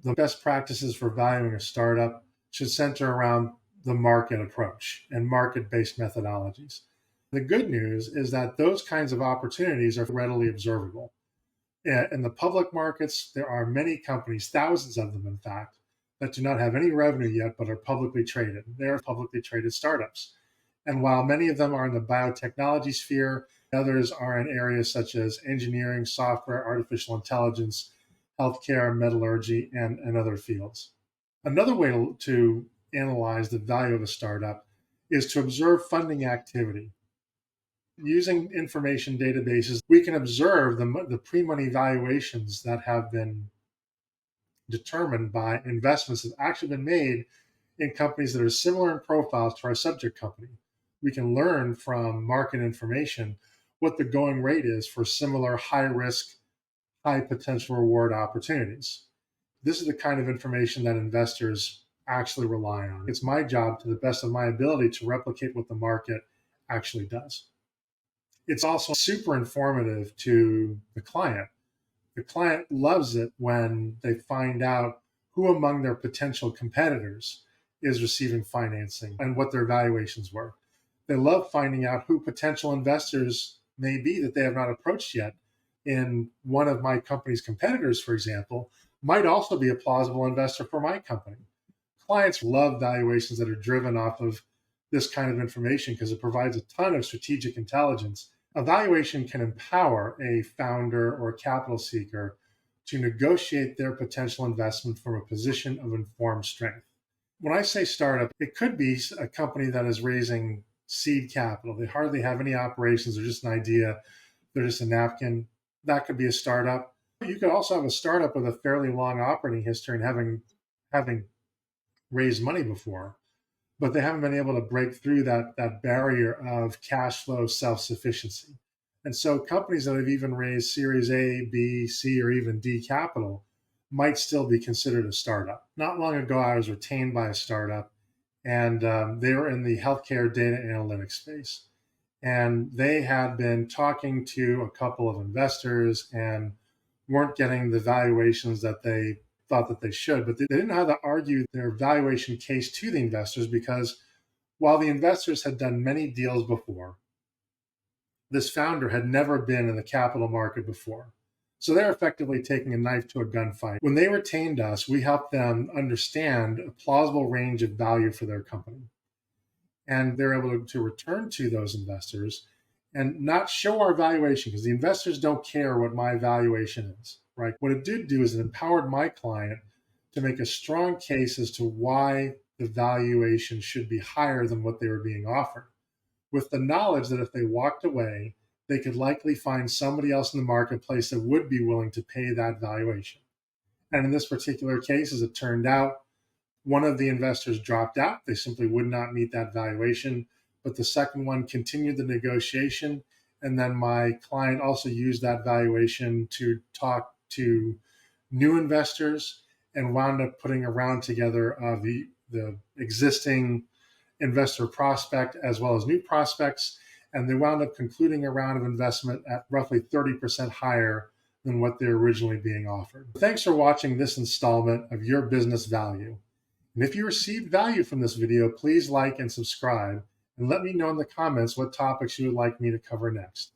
The best practices for valuing a startup should center around the market approach and market-based methodologies. The good news is that those kinds of opportunities are readily observable. In the public markets, there are many companies, thousands of them, in fact, that do not have any revenue yet but are publicly traded. They're publicly traded startups. And while many of them are in the biotechnology sphere, others are in areas such as engineering, software, artificial intelligence, healthcare, metallurgy, and other fields. Another way to analyze the value of a startup is to observe funding activity. Using information databases, we can observe the pre-money valuations that have been determined by investments that have actually been made in companies that are similar in profiles to our subject company. We can learn from market information what the going rate is for similar high risk, high potential reward opportunities. This is the kind of information that investors actually rely on. It's my job, to the best of my ability, to replicate what the market actually does. It's also super informative to the client. The client loves it when they find out who among their potential competitors is receiving financing and what their valuations were. They love finding out who potential investors may be that they have not approached yet. In one of my company's competitors, for example, might also be a plausible investor for my company. Clients love valuations that are driven off of this kind of information because it provides a ton of strategic intelligence. A valuation can empower a founder or a capital seeker to negotiate their potential investment from a position of informed strength. When I say startup, it could be a company that is raising seed capital. They hardly have any operations. They're just an idea. They're just a napkin. That could be a startup. You could also have a startup with a fairly long operating history and having raised money before, but they haven't been able to break through that barrier of cash flow self-sufficiency. And so companies that have even raised Series A, B, C, or even D capital might still be considered a startup. Not long ago, I was retained by a startup, and they were in the healthcare data analytics space. And they had been talking to a couple of investors and weren't getting the valuations that they thought that they should, but they didn't know how to argue their valuation case to the investors, because while the investors had done many deals before, this founder had never been in the capital market before. So they're effectively taking a knife to a gunfight. When they retained us, we helped them understand a plausible range of value for their company. And they're able to return to those investors and not show our valuation, because the investors don't care what my valuation is, right? What it did do is it empowered my client to make a strong case as to why the valuation should be higher than what they were being offered, with the knowledge that if they walked away, they could likely find somebody else in the marketplace that would be willing to pay that valuation. And in this particular case, as it turned out, one of the investors dropped out. They simply would not meet that valuation. But the second one continued the negotiation. And then my client also used that valuation to talk to new investors and wound up putting a round together of the existing investor prospect as well as new prospects. And they wound up concluding a round of investment at roughly 30% higher than what they're originally being offered. Thanks for watching this installment of Your Business Value. And if you received value from this video, please like and subscribe, and let me know in the comments what topics you would like me to cover next.